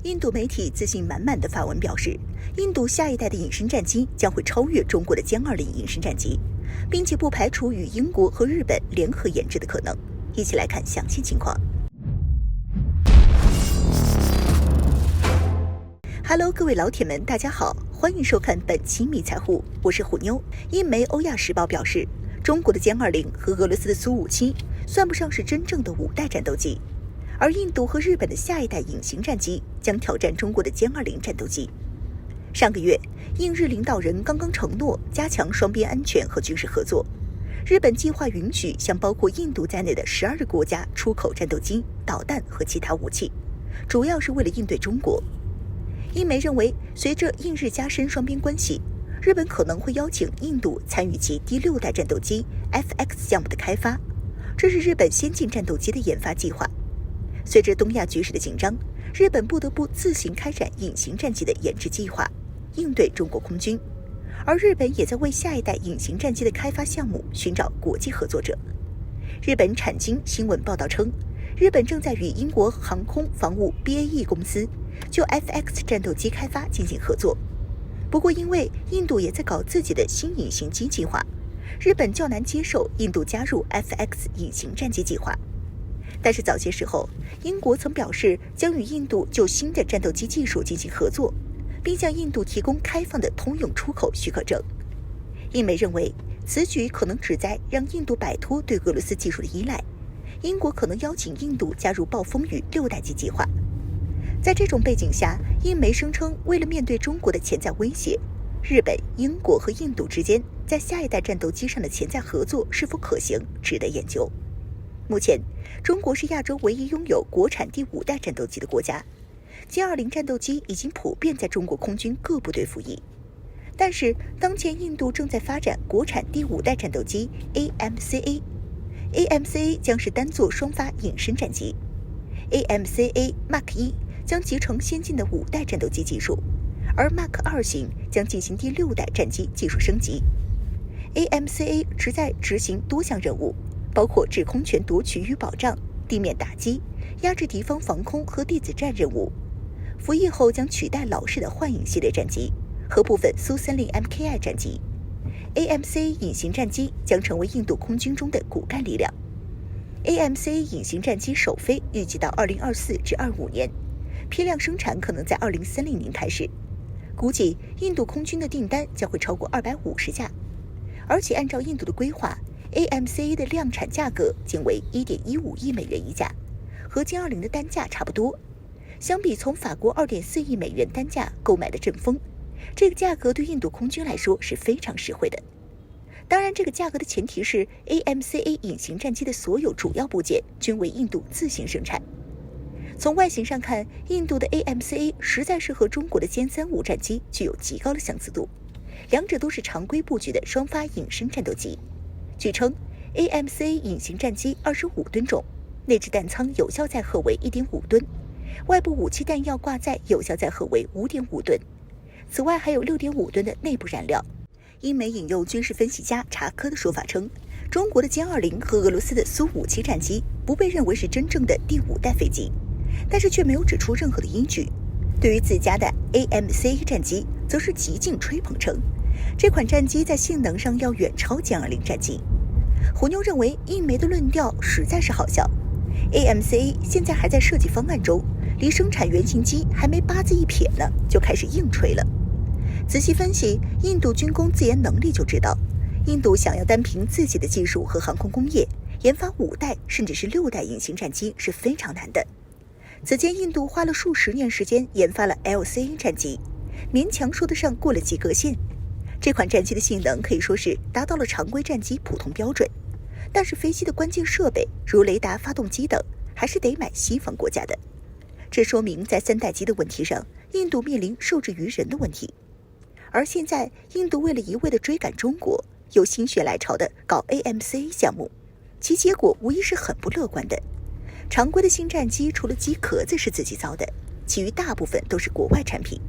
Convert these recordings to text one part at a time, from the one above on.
印度媒体自信满满的发文表示，印度下一代的隐身战机将会超越中国的歼20隐身战机，并且不排除与英国和日本联合研制的可能。一起来看详细情况。Hello， 各位老铁们，大家好，欢迎收看本期迷财户，我是虎妞。英媒《欧亚时报》表示，中国的歼20和俄罗斯的苏57算不上是真正的5代战斗机，而印度和日本的下一代隐形战机将挑战中国的歼20战斗机。上个月，印日领导人刚刚承诺加强双边安全和军事合作。日本计划允许向包括印度在内的12个国家出口战斗机、导弹和其他武器，主要是为了应对中国。英媒认为，随着印日加深双边关系，日本可能会邀请印度参与其第6代战斗机 FX 项目的开发，这是日本先进战斗机的研发计划。随着东亚局势的紧张，日本不得不自行开展隐形战机的研制计划，应对中国空军。而日本也在为下一代隐形战机的开发项目寻找国际合作者。日本产经新闻报道称，日本正在与英国航空防务 BAE 公司就 FX 战斗机开发进行合作。不过因为印度也在搞自己的新隐形机计划，日本较难接受印度加入 FX 隐形战机计划。但是早些时候，英国曾表示将与印度就新的战斗机技术进行合作，并向印度提供开放的通用出口许可证。英媒认为，此举可能旨在让印度摆脱对俄罗斯技术的依赖。英国可能邀请印度加入暴风雨6代机计划。在这种背景下，英媒声称，为了面对中国的潜在威胁，日本、英国和印度之间在下一代战斗机上的潜在合作是否可行，值得研究。目前，中国是亚洲唯一拥有国产第5代战斗机的国家。歼20战斗机已经普遍在中国空军各部队服役，但是当前印度正在发展国产第5代战斗机 AMCA。AMCA 将是单座双发隐身战机。AMCA Mark 1将集成先进的5代战斗机技术，而 Mark 2型将进行第6代战机技术升级。AMCA 旨在执行多项任务，包括制空权夺取与保障、地面打击、压制敌方防空和地子战任务。服役后将取代老式的幻影系列战机和部分苏30 MKI 战机。AMCA 隐形战机将成为印度空军中的骨干力量。AMCA 隐形战机首飞预计到2024至25年，批量生产可能在2030年开始。估计印度空军的订单将会超过250架，而且按照印度的规划， AMCA 的量产价格仅为1.15亿美元一架，和歼20的单价差不多。相比从法国2.4亿美元单价购买的阵风，这个价格对印度空军来说是非常实惠的。当然，这个价格的前提是 AMCA 隐形战机的所有主要部件均为印度自行生产。从外形上看，印度的 AMCA 实在是和中国的歼35战机具有极高的相似度，两者都是常规布局的双发隐身战斗机。据称 ，AMCA 隐形战机25吨重，内置弹舱有效载荷为1.5吨。外部武器弹药挂载有效载荷为5.5吨，此外还有6.5吨的内部燃料。英媒引用军事分析家查科的说法称，中国的歼20和俄罗斯的苏57战机不被认为是真正的第5代飞机，但是却没有指出任何的依据。对于自家的 AMCA 战机，则是极尽吹捧称，这款战机在性能上要远超歼20战机。虎妞认为，英媒的论调实在是好笑。AMCA 现在还在设计方案中，离生产原型机还没八字一撇呢，就开始硬吹了。仔细分析印度军工自研能力就知道，印度想要单凭自己的技术和航空工业研发5代甚至是6代隐形战机是非常难的。此前印度花了数十年时间研发了 LCA 战机，勉强说得上过了及格线。这款战机的性能可以说是达到了常规战机普通标准，但是飞机的关键设备如雷达、发动机等还是得买西方国家的。这说明在3代机的问题上，印度面临受制于人的问题。而现在印度为了一味地追赶中国，又心血来潮地搞 AMCA 项目，其结果无疑是很不乐观的。常规的新战机除了机壳子是自己造的，其余大部分都是国外产品，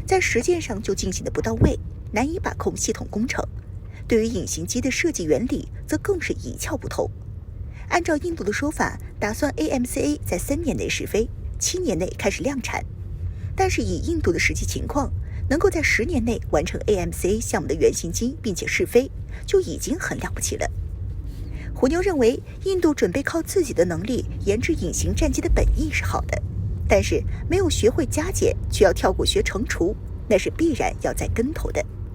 在实践上就进行得不到位，难以把控系统工程。对于隐形机的设计原理则更是一窍不通。按照印度的说法，打算 AMCA 在3年内试飞，7年内开始量产。但是以印度的实际情况，能够在10年内完成 AMCA 项目的原型机并且试飞，就已经很了不起了。虎妞认为，印度准备靠自己的能力研制隐形战机的本意是好的，但是没有学会加减，却要跳过学乘除，那是必然要栽跟头的。